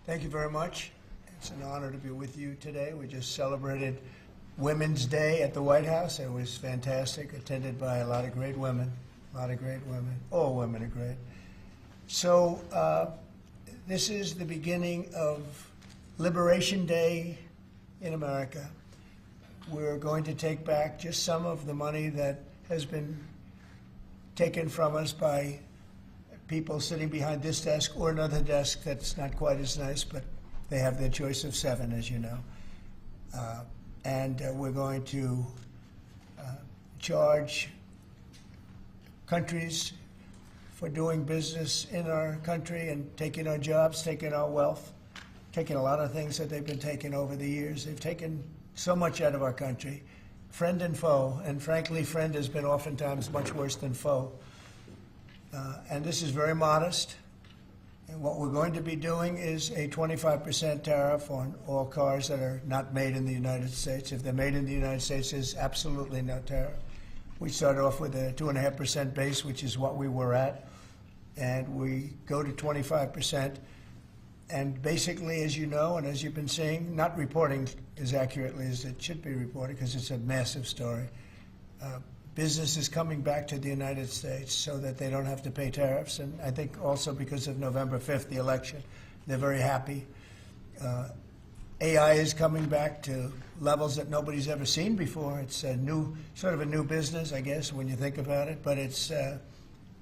Thank you very much. It's an honor to be with you today. We just celebrated Women's Day at the White House. It was fantastic, attended by a lot of great women. All women are great. So this is the beginning of Liberation Day in America. We're going to take back just some of the money that has been taken from us by people sitting behind this desk or another desk that's not quite as nice, but they have their choice of 7, as you know. And we're going to charge countries for doing business in our country and taking our jobs, taking our wealth, taking a lot of things that they've been taking over the years. They've taken so much out of our country, friend and foe, and frankly, friend has been oftentimes much worse than foe. And this is very modest. And what we're going to be doing is a 25% tariff on all cars that are not made in the United States. If they're made in the United States, there's absolutely no tariff. We started off with a 2.5% base, which is what we were at, and we go to 25%. And basically, as you know, and as you've been seeing, not reporting as accurately as it should be reported because it's a massive story. Business is coming back to the United States so that they don't have to pay tariffs. And I think also because of November 5th, the election, they're very happy. AI is coming back to levels that nobody's ever seen before. It's a new, sort of a new business, I guess, when you think about it. But it's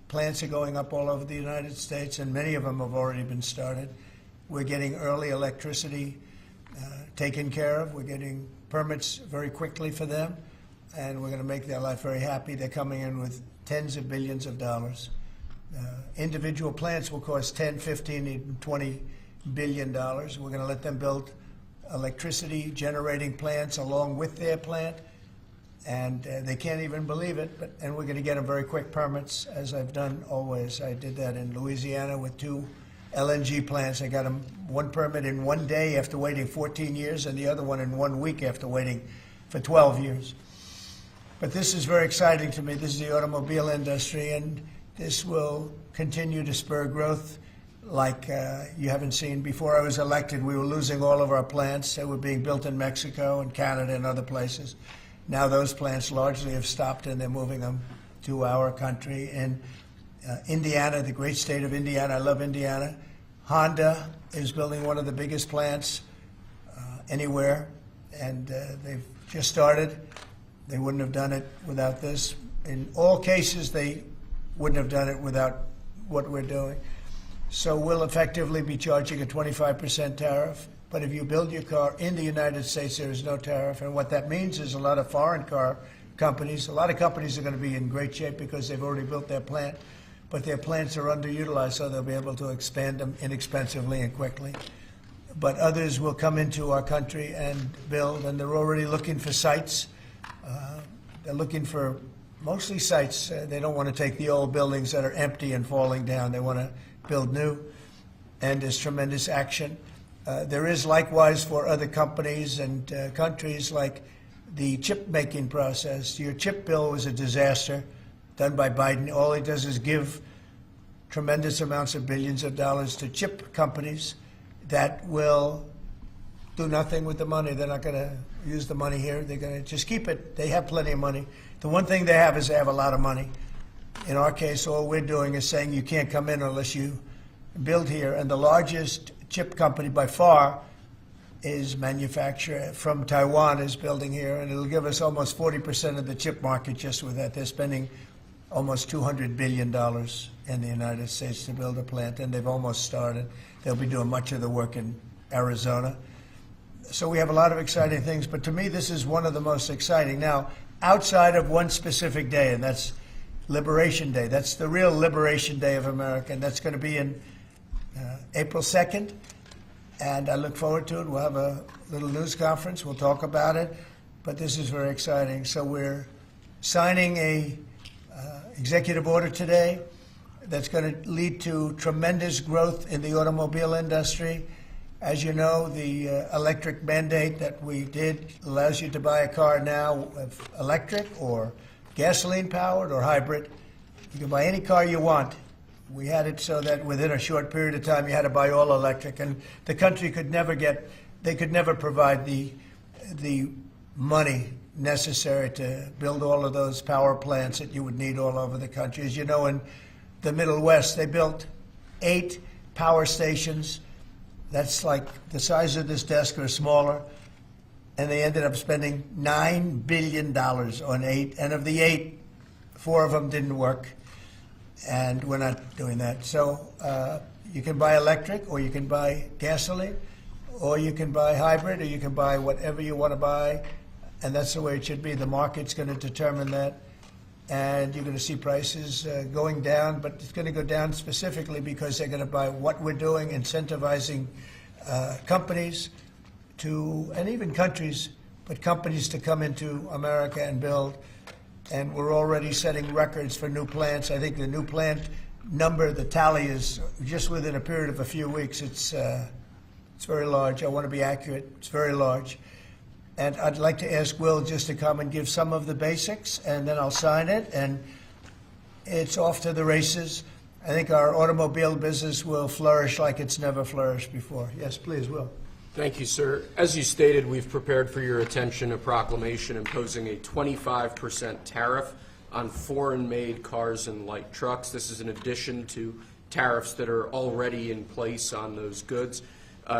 plants are going up all over the United States, and many of them have already been started. We're getting early electricity taken care of. We're getting permits very quickly for them, and we're going to make their life very happy. They're coming in with tens of billions of dollars. Individual plants will cost 10, 15, even $20 billion. We're going to let them build electricity generating plants along with their plant, and they can't even believe it. And we're going to get them very quick permits, as I've done always. I did that in Louisiana with 2 LNG plants. I got them one permit in 1 day after waiting 14 years, and the other one in 1 week after waiting for 12 years. But this is very exciting to me. This is the automobile industry, and this will continue to spur growth like you haven't seen. Before I was elected, we were losing all of our plants. They were being built in Mexico and Canada and other places. Now those plants largely have stopped, and they're moving them to our country. In Indiana, the great state of Indiana, I love Indiana. Honda is building one of the biggest plants anywhere, and they've just started. They wouldn't have done it without this. In all cases, they wouldn't have done it without what we're doing. So we'll effectively be charging a 25% tariff. But if you build your car in the United States, there is no tariff. And what that means is a lot of foreign car companies, a lot of companies are going to be in great shape because they've already built their plant. But their plants are underutilized, so they'll be able to expand them inexpensively and quickly. But others will come into our country and build, and they're already looking for sites. They're looking for mostly sites. They don't want to take the old buildings that are empty and falling down. They want to build new, and there's tremendous action. There is likewise for other companies and countries, like the chip-making process. Your chip bill was a disaster done by Biden. All he does is give tremendous amounts of billions of dollars to chip companies that will do nothing with the money. They're not going to use the money here. They're going to just keep it. They have plenty of money. The one thing they have is they have a lot of money. In our case, all we're doing is saying you can't come in unless you build here. And the largest chip company by far is manufacturer from Taiwan is building here, and it'll give us almost 40% of the chip market just with that. They're spending almost $200 billion in the United States to build a plant, and they've almost started. They'll be doing much of the work in Arizona. So we have a lot of exciting things, but to me, this is one of the most exciting. Now, outside of one specific day, and that's Liberation Day. That's the real Liberation Day of America, and that's going to be in April 2nd, and I look forward to it. We'll have a little news conference. We'll talk about it, but this is very exciting. So we're signing a executive order today that's going to lead to tremendous growth in the automobile industry. As you know, the electric mandate that we did allows you to buy a car now of electric or gasoline-powered or hybrid. You can buy any car you want We had it so that within a short period of time you had to buy all electric, and the country could never provide the money necessary to build all of those power plants that you would need all over the country. As you know, in the Middle West, they built 8 power stations. That's like the size of this desk or smaller. And they ended up spending $9 billion on 8. And of the 8, 4 of them didn't work. And we're not doing that. So you can buy electric, or you can buy gasoline, or you can buy hybrid, or you can buy whatever you want to buy. And that's the way it should be. The market's going to determine that. And you're going to see prices going down, but it's going to go down specifically because they're going to buy what we're doing, incentivizing companies to, and even countries, but companies to come into America and build. And we're already setting records for new plants. I think the new plant number, the tally is just within a period of a few weeks. It's very large. I want to be accurate. It's very large. And I'd like to ask Will just to come and give some of the basics, and then I'll sign it, and it's off to the races. I think our automobile business will flourish like it's never flourished before. Yes, please, Will. Thank you, sir. As you stated, we've prepared for your attention a proclamation imposing a 25% tariff on foreign-made cars and light trucks. This is in addition to tariffs that are already in place on those goods.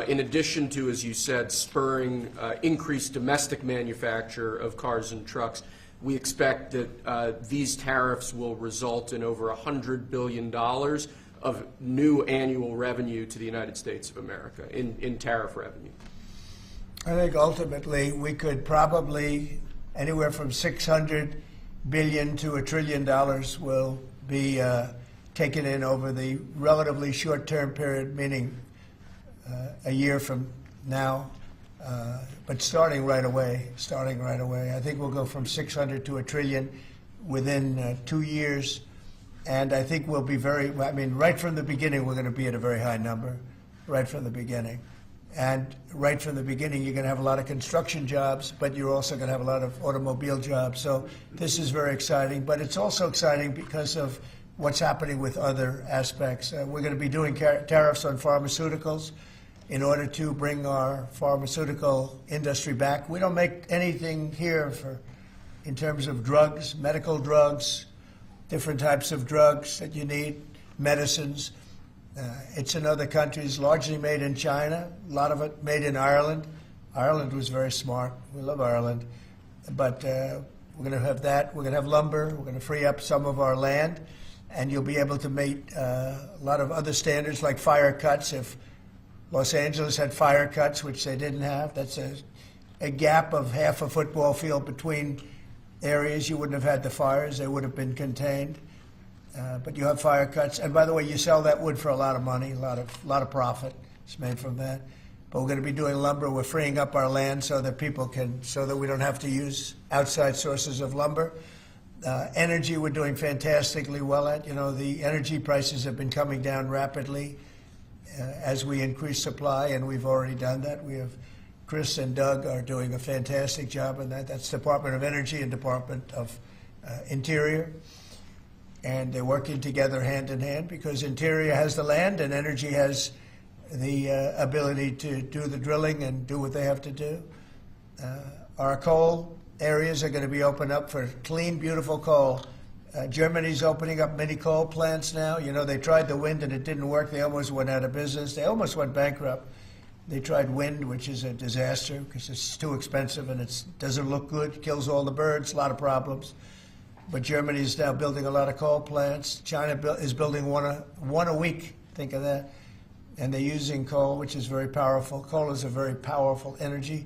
In addition to, as you said, spurring increased domestic manufacture of cars and trucks, we expect that these tariffs will result in over $100 billion of new annual revenue to the United States of America in tariff revenue. I think ultimately we could probably anywhere from $600 billion to $1 trillion will be taken in over the relatively short-term period, meaning a year from now, but starting right away. I think we'll go from 600 to 1 trillion within 2 years, and I think we'll be right from the beginning we're going to be at a very high number, right from the beginning. And right from the beginning you're going to have a lot of construction jobs, but you're also going to have a lot of automobile jobs. So this is very exciting, but it's also exciting because of what's happening with other aspects. We're going to be doing tariffs on pharmaceuticals in order to bring our pharmaceutical industry back. We don't make anything here in terms of drugs, medical drugs, different types of drugs that you need, medicines. It's in other countries, largely made in China, a lot of it made in Ireland. Ireland was very smart. We love Ireland. But we're going to have that. We're going to have lumber. We're going to free up some of our land. And you'll be able to meet a lot of other standards like fire cuts. If Los Angeles had fire cuts, which they didn't have, that's a gap of half a football field between areas. You wouldn't have had the fires. They would have been contained. But you have fire cuts. And by the way, you sell that wood for a lot of money, a lot of profit is made from that. But we're going to be doing lumber. We're freeing up our land so that so that we don't have to use outside sources of lumber. Energy we're doing fantastically well at. You know, the energy prices have been coming down rapidly as we increase supply, and we've already done that. We have Chris and Doug are doing a fantastic job in that. That's Department of Energy and Department of Interior. And they're working together hand in hand because Interior has the land and Energy has the ability to do the drilling and do what they have to do. Our coal areas are going to be opened up for clean, beautiful coal. Germany's opening up mini coal plants now. You know, they tried the wind and it didn't work. They almost went out of business. They almost went bankrupt. They tried wind, which is a disaster because it's too expensive and it doesn't look good, kills all the birds, a lot of problems. But Germany is now building a lot of coal plants. China is building one a week. Think of that. And they're using coal, which is very powerful. Coal is a very powerful energy.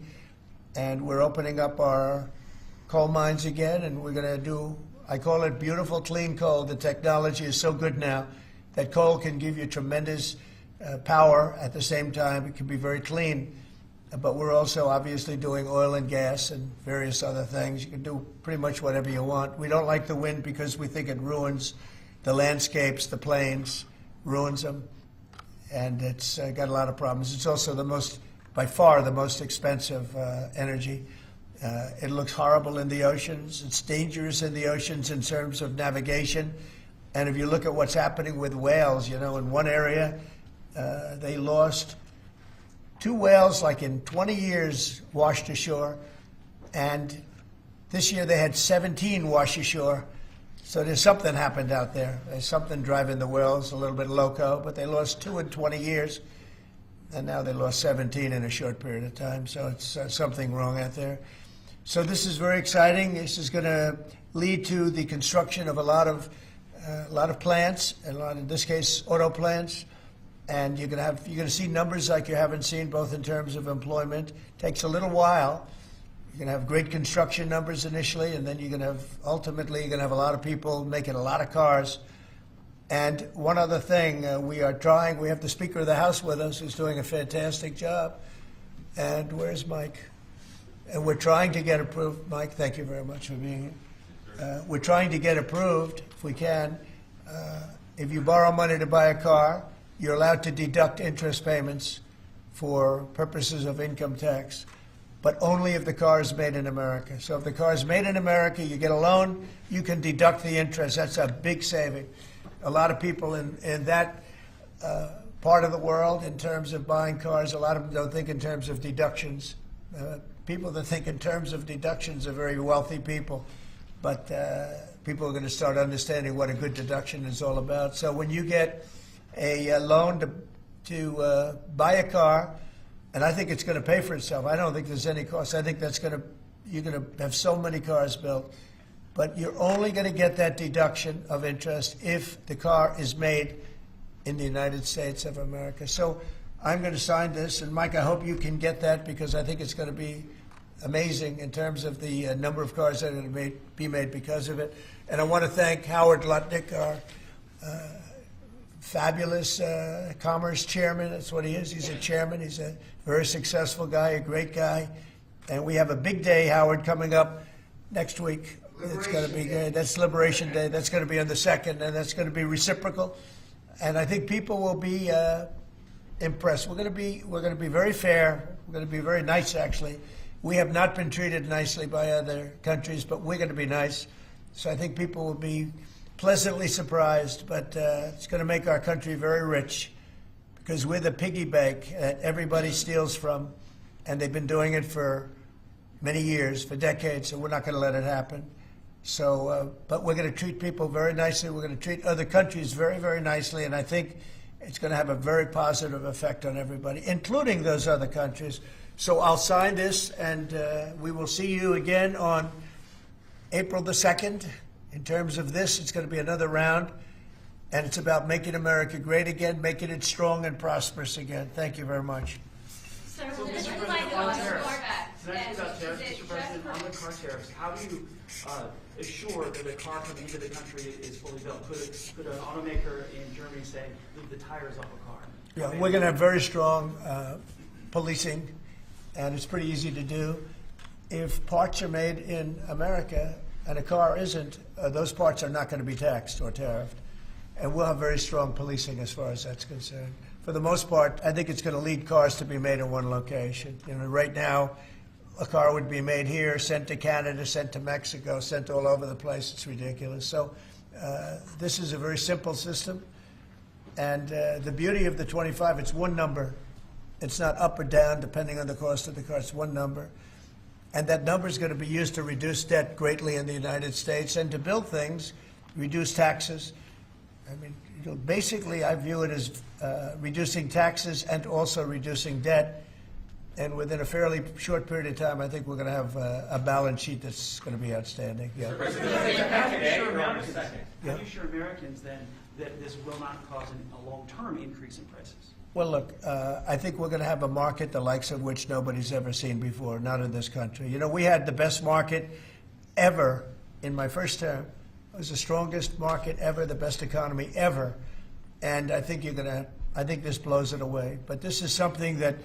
And we're opening up our coal mines again, and we're going to do, I call it beautiful, clean coal. The technology is so good now that coal can give you tremendous power at the same time. It can be very clean. But we're also obviously doing oil and gas and various other things. You can do pretty much whatever you want. We don't like the wind because we think it ruins the landscapes, the plains, ruins them. And it's got a lot of problems. It's also by far the most expensive energy. It looks horrible in the oceans. It's dangerous in the oceans in terms of navigation. And if you look at what's happening with whales, in one area, they lost 2 whales, like in 20 years, washed ashore. And this year they had 17 wash ashore. So there's something happened out there. There's something driving the whales a little bit loco, but they lost 2 in 20 years. And now they lost 17 in a short period of time. So it's something wrong out there. So this is very exciting. This is going to lead to the construction of a lot of plants, in this case, auto plants. And you're going to see numbers like you haven't seen, both in terms of employment. Takes a little while. You're going to have great construction numbers initially, and then ultimately you're going to have a lot of people making a lot of cars. And one other thing, we have the Speaker of the House with us, who's doing a fantastic job. And where's Mike? And we're trying to get approved. Mike, thank you very much for being here. We're trying to get approved, if we can. If you borrow money to buy a car, you're allowed to deduct interest payments for purposes of income tax, but only if the car is made in America. So if the car is made in America, you get a loan, you can deduct the interest. That's a big saving. A lot of people in that part of the world, in terms of buying cars, a lot of them don't think in terms of deductions. People that think in terms of deductions are very wealthy people, but people are going to start understanding what a good deduction is all about. So when you get a loan to buy a car, and I think it's going to pay for itself. I don't think there's any cost. I think you're going to have so many cars built. But you're only going to get that deduction of interest if the car is made in the United States of America. So I'm going to sign this. And, Mike, I hope you can get that, because I think it's going to be amazing in terms of the number of cars that are going to be made because of it. And I want to thank Howard Lutnick, our fabulous commerce chairman. That's what he is. He's a chairman. He's a very successful guy, a great guy. And we have a big day, Howard, coming up next week. It's going to be good. That's Liberation Day. That's going to be on the 2nd, and that's going to be reciprocal. And I think people will be impressed. We're going to be very fair. We're going to be very nice, actually. We have not been treated nicely by other countries, but we're going to be nice. So I think people will be pleasantly surprised. But it's going to make our country very rich, because we're the piggy bank that everybody steals from, and they've been doing it for many years, for decades. So we're not going to let it happen. So, but we're going to treat people very nicely. We're going to treat other countries very, very nicely, and I think it's going to have a very positive effect on everybody, including those other countries. So I'll sign this, and we will see you again on April the 2nd. In terms of this, it's going to be another round, and it's about making America great again, making it strong and prosperous again. Thank you very much. Sir, this is like on tariffs. Next about tariffs, Mr. President, on the car tariffs, how do you assure that a car coming into the country is fully built? Could an automaker in Germany say, leave the tires off a car? Yeah, we're going to have very strong policing, and it's pretty easy to do. If parts are made in America and a car isn't, those parts are not going to be taxed or tariffed. And we'll have very strong policing as far as that's concerned. For the most part, I think it's going to lead cars to be made in one location. Right now, a car would be made here, sent to Canada, sent to Mexico, sent all over the place. It's ridiculous. So this is a very simple system. And the beauty of the 25, it's one number. It's not up or down depending on the cost of the car. It's one number. And that number is going to be used to reduce debt greatly in the United States and to build things, reduce taxes. I mean, basically, I view it as reducing taxes and also reducing debt. And within a fairly short period of time, I think we're going to have a balance sheet that's going to be outstanding. Yeah. How do you assure Americans then that this will not cause a long-term increase in prices? Well, look, I think we're going to have a market the likes of which nobody's ever seen before, not in this country. We had the best market ever in my first term. It was the strongest market ever, the best economy ever. And I think I think this blows it away. But this is something that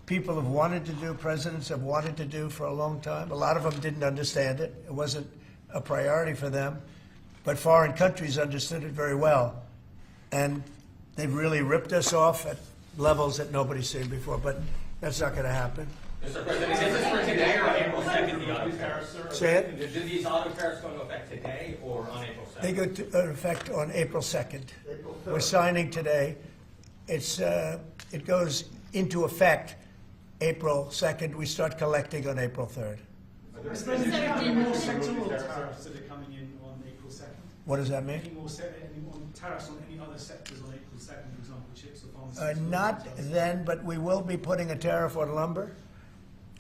people have wanted to do, presidents have wanted to do for a long time. A lot of them didn't understand it. It wasn't a priority for them. But foreign countries understood it very well. And they've really ripped us off at levels that nobody's seen before. But that's not going to happen. Mr. President, is this for today or on April 2nd, the auto tariffs? Say it. Do these auto tariffs go into effect today or on April 2nd? They go into effect on April 2nd. We're signing today. It goes into effect April 2nd. We start collecting on April 3rd. Mr. President, do you have any more sectoral tariffs that are coming in on April 2nd? What does that mean? Any more tariffs on any other sectors on April 2nd, for example, chips or pharmaceuticals? Not then, but we will be putting a tariff on lumber.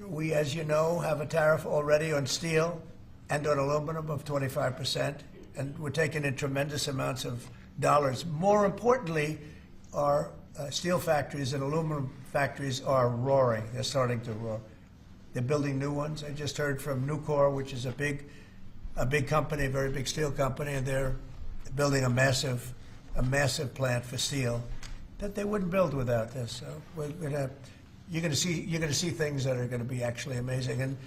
We, as you know, have a tariff already on steel and on aluminum of 25%, and we're taking in tremendous amounts of dollars. More importantly, our steel factories and aluminum factories are roaring. They're starting to roar. They're building new ones. I just heard from Nucor, which is a big company, a very big steel company, and they're building a massive plant for steel that they wouldn't build without this. So you're going to see things that are going to be actually amazing. And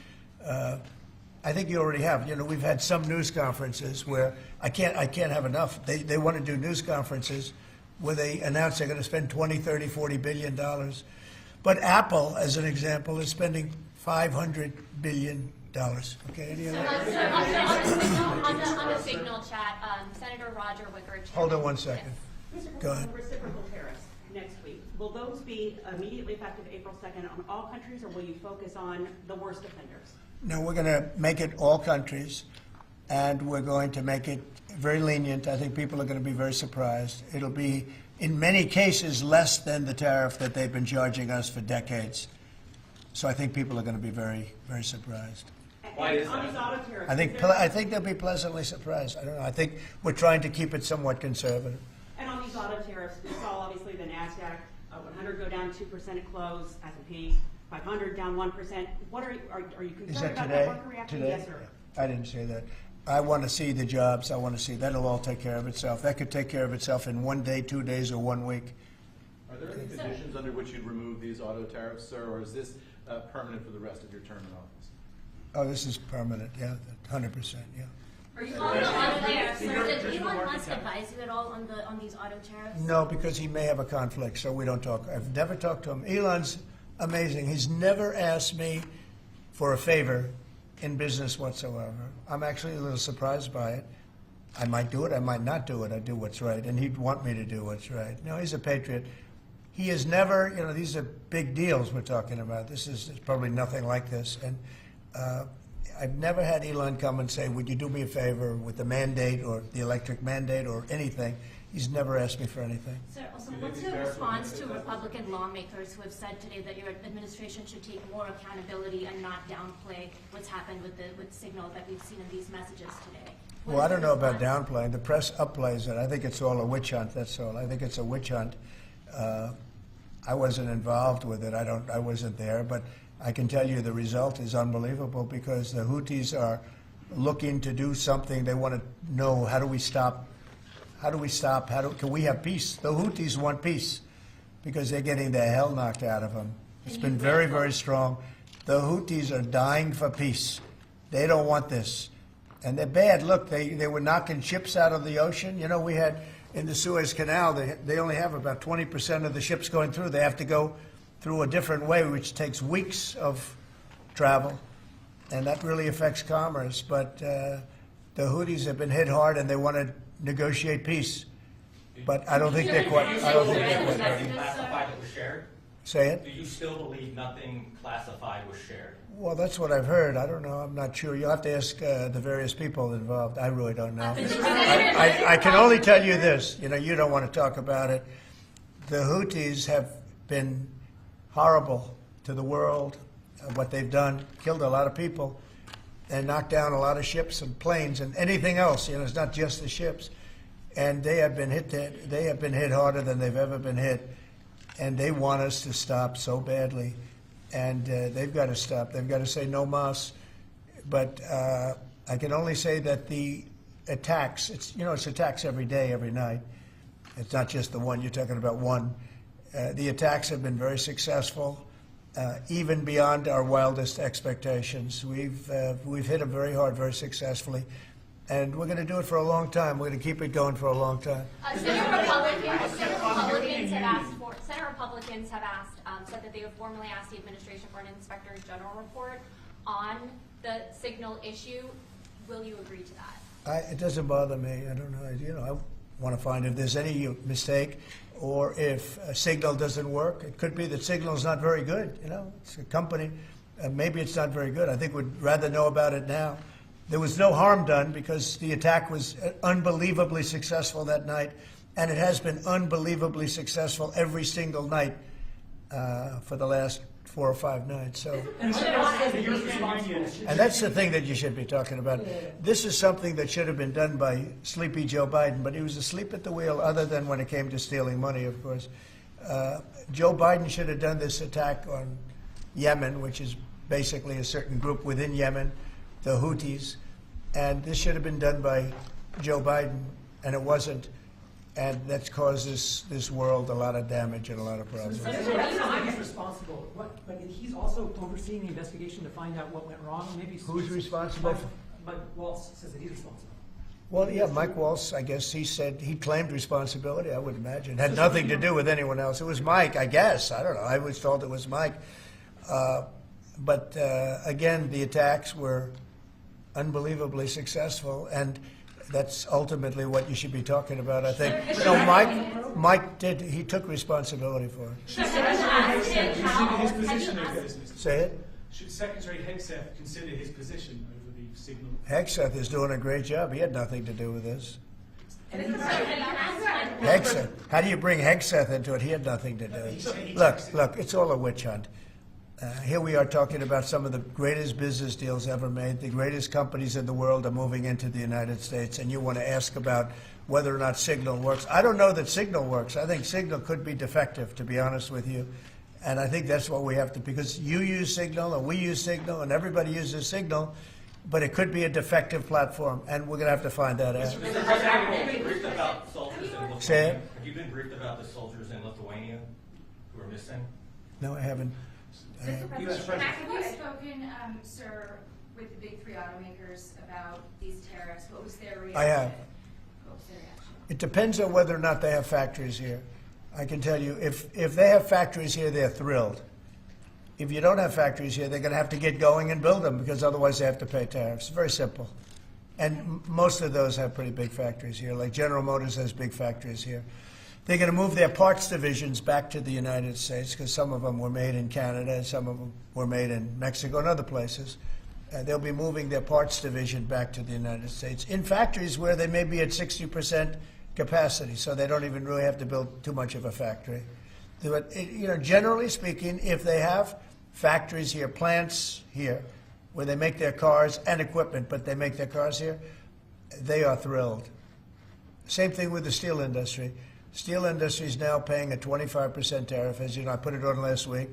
I think you already have. You know, we've had some news conferences where I can't have enough. They want to do news conferences where they announce they're going to spend $20, $30, $40 billion. But Apple, as an example, is spending $500 billion. Okay, any other? On the signal chat, Senator Roger Wicker. Hold on one second. Go ahead. Reciprocal tariffs next week. Will those be immediately effective April 2nd on all countries, or will you focus on the worst offenders? No, we're going to make it all countries, and we're going to make it very lenient. I think people are going to be very surprised. It'll be, in many cases, less than the tariff that they've been charging us for decades. So I think people are going to be very, very surprised. Why is on that? these auto tariffs, I think they'll be pleasantly surprised. I don't know. I think we're trying to keep it somewhat conservative. and on these auto tariffs, we saw obviously the NASDAQ 100 go down 2% at close, S&P 500 down 1%. What are you concerned Is that about today? that market reaction? Today? Yes, sir. I didn't say that. I want to see the jobs. I want to see that'll all take care of itself. That could take care of itself in 1 day, 2 days, or 1 week. Are there any conditions under which you'd remove these auto tariffs, sir, or is this permanent for the rest of your term in office? Oh, this is permanent. Yeah, 100%. Yeah. Are you on the auto tariffs? Did Elon Musk advise you at all on these auto tariffs? No, because he may have a conflict, so we don't talk. I've never talked to him. Elon's amazing. He's never asked me for a favor in business whatsoever. I'm actually a little surprised by it. I might do it, I might not do it. I do what's right, and he'd want me to do what's right. No, he's a patriot. He has never, you know, these are big deals we're talking about. This is probably nothing like this. And I've never had Elon come and say, would you do me a favor with the mandate or the electric mandate or anything. He's never asked me for anything. Sir, also, what's your response to Republican lawmakers who have said today that your administration should take more accountability and not downplay what's happened with Signal that we've seen in these messages today? Well, I don't know about downplaying. The press upplays it. I think it's all a witch hunt, that's all. I think it's a witch hunt. I wasn't involved with it. I wasn't there, but I can tell you the result is unbelievable because the Houthis are looking to do something. They want to know, how do we stop? Can we have peace? The Houthis want peace because they're getting the hell knocked out of them. It's been very, very strong. The Houthis are dying for peace. They don't want this. And they're bad. Look, they were knocking ships out of the ocean. You know, we had in the Suez Canal, they only have about 20% of the ships going through. They have to go through a different way, which takes weeks of travel. And that really affects commerce. But the Houthis have been hit hard, and they want to negotiate peace. But I don't think they're quite. I don't think they're quite ready. Classified that was shared? Say it. Do you still believe nothing classified was shared? Well, that's what I've heard. I don't know. I'm not sure. You'll have to ask the various people involved. I really don't know. I can only tell you this. You know, you don't want to talk about it. The Houthis have been horrible to the world. What they've done, killed a lot of people, and knocked down a lot of ships and planes and anything else. You know, it's not just the ships. And they have been hit. They have been hit harder than they've ever been hit. And they want us to stop so badly. And they've got to stop. They've got to say no mas. But I can only say that the attacks, it's attacks every day, every night. It's not just the one. You're talking about one. The attacks have been very successful, even beyond our wildest expectations. We've hit them very hard, very successfully. And we're going to do it for a long Time. We're going to keep it going for a long time. Senate Republicans Republicans have asked, said that they have formally asked the administration for an inspector general report on the signal issue. Will you agree to that? It doesn't bother me. I don't know. I want to find if there's any mistake or if a signal doesn't work. It could be that signal is not very good. It's a company. Maybe it's not very good. I think we'd rather know about it now. There was no harm done because the attack was unbelievably successful that night, and it has been unbelievably successful every single night for the last 4 or 5 nights. So, And that's the thing that you should be talking about. This is something that should have been done by sleepy Joe Biden, but he was asleep at the wheel, other than when it came to stealing money, of course. Joe Biden should have done this attack on Yemen, which is basically a certain group within Yemen, the Houthis, and this should have been done by Joe Biden, and it wasn't. And that's caused this world a lot of damage and a lot of problems. He's responsible, but he's also overseeing the investigation to find out what went wrong. Maybe Who's responsible? Mike Waltz says that he's responsible. Well, yeah, Mike Waltz, I guess he claimed responsibility, I would imagine. Had nothing to do with anyone else. It was Mike, I guess. I don't know. I was told it was Mike. But again, the attacks were unbelievably successful, and that's ultimately what you should be talking about, I think. Mike took responsibility for it. his position over this, Mr. Say it? Should Secretary Hegseth consider his position over the signal? Hegseth is doing a great job. He had nothing to do with this. So can I ask one? Hegseth. How do you bring Hegseth into it? He had nothing to do. Look, it's all a witch hunt. Here we are talking about some of the greatest business deals ever made. The greatest companies in the world are moving into the United States, and you want to ask about whether or not Signal works. I don't know that Signal works. I think Signal could be defective, to be honest with you. And I think that's what we have to, because you use Signal, and we use Signal, and everybody uses Signal, but it could be a defective platform, and we're going to have to find that out. Mr. President, have you been briefed about soldiers in Lithuania? Say it? Have you been briefed about the soldiers in Lithuania who are missing? No, I haven't. Mr. President, have you spoken, sir, with the big 3 automakers about these tariffs? What was their reaction? I have. What was their reaction? It depends on whether or not they have factories here. I can tell you, if they have factories here, they're thrilled. If you don't have factories here, they're going to have to get going and build them, because otherwise they have to pay tariffs. Very simple. And most of those have pretty big factories here, like General Motors has big factories here. They're going to move their parts divisions back to the United States, because some of them were made in Canada, and some of them were made in Mexico and other places. They'll be moving their parts division back to the United States in factories where they may be at 60% capacity, so they don't even really have to build too much of a factory. But, generally speaking, if they have factories here, plants here, where they make their cars and equipment, but they make their cars here, they are thrilled. Same thing with the steel industry. Steel industry is now paying a 25% tariff, as you know, I put it on last week,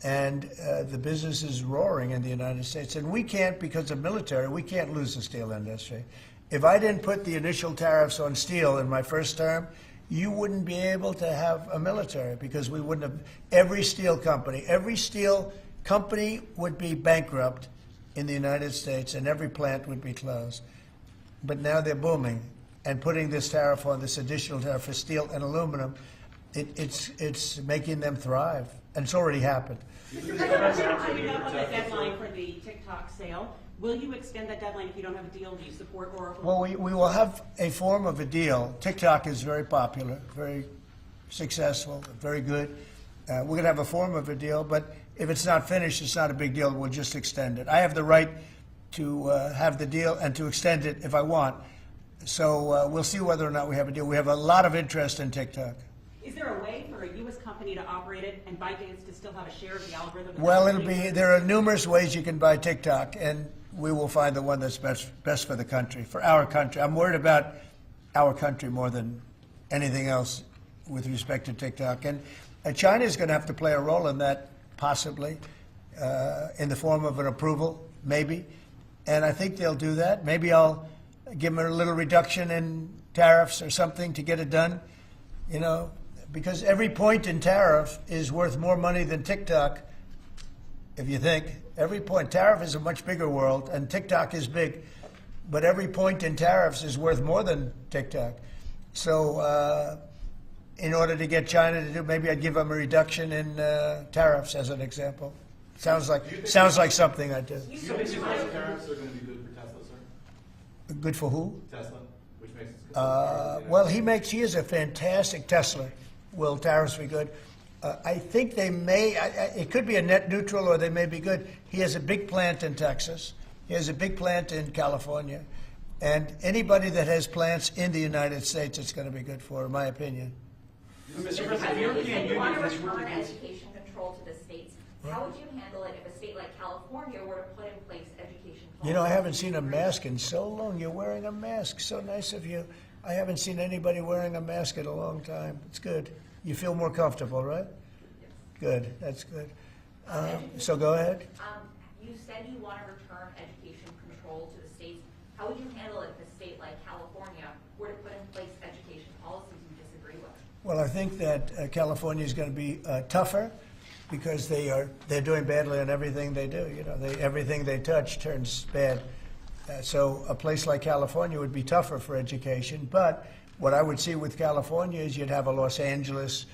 and the business is roaring in the United States. And we can't, because of military, we can't lose the steel industry. If I didn't put the initial tariffs on steel in my first term, you wouldn't be able to have a military, because we wouldn't have. Every steel company would be bankrupt in the United States, and every plant would be closed. But now they're booming. And putting this tariff on, this additional tariff for steel and aluminum, it's making them thrive, and it's already happened. Mr. President, coming up on the deadline for the TikTok sale, will you extend that deadline if you don't have a deal? Do you support Oracle? Well, we will have a form of a deal. TikTok is very popular, very successful, very good. We're going to have a form of a deal, but if it's not finished, it's not a big deal. We'll just extend it. I have the right to have the deal and to extend it if I want. So we'll see whether or not we have a deal. We have a lot of interest in TikTok. Is there a way for a U.S. company to operate it and ByteDance to still have a share of the algorithm? Well, there are numerous ways you can buy TikTok, and we will find the one that's best for the country, for our country. I'm worried about our country more than anything else with respect to TikTok. And China is going to have to play a role in that, possibly, in the form of an approval, maybe. And I think they'll do that. Maybe I'll give them a little reduction in tariffs or something to get it done, because every point in tariff is worth more money than TikTok, if you think. Every point. Tariff is a much bigger world, and TikTok is big, but every point in tariffs is worth more than TikTok. So in order to get China to do, maybe I'd give them a reduction in tariffs as an example. Sounds like something I'd do. Do you think these tariffs are going to be good for Tesla, sir? Good for who? Tesla, which makes it good. Well, he is a fantastic Tesla. Will tariffs be good? I think they may, it could be a net neutral or they may be good. He has a big plant in Texas. He has a big plant in California. And anybody that has plants in the United States, it's going to be good for, in my opinion. Mr. I President, the think you European said you Union want to has return really education control to the states. How would you handle it if a state like California were to put in place education policy? You know, I haven't seen a mask in so long. You're wearing a mask. So nice of you. I haven't seen anybody wearing a mask in a long time. It's good. You feel more comfortable, right? Good. That's good. So go ahead. You said you want to return education control to the states. How would you handle it if a state like California were to put in place education policies you disagree with? Well, I think that California is going to be tougher because they're doing badly on everything they do. You know, everything they touch turns bad. So a place like California would be tougher for education. But what I would see with California is you'd have a Los Angeles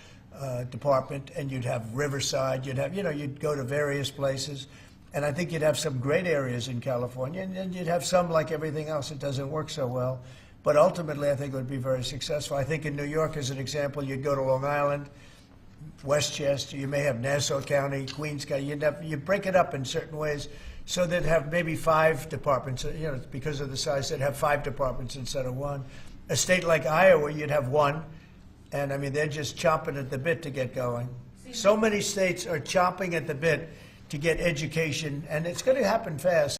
department, and you'd have Riverside. You'd go to various places, and I think you'd have some great areas in California, and then you'd have some, like everything else, that doesn't work so well. But ultimately, I think it would be very successful. I think in New York, as an example, you'd go to Long Island, Westchester. You may have Nassau County, Queens County. You break it up in certain ways, so they'd have maybe 5 departments. You know, because of the size, they'd have 5 departments instead of 1. A state like Iowa, you'd have 1. And I mean, they're just chomping at the bit to get going. So many states are chomping at the bit to get education, and it's going to happen fast.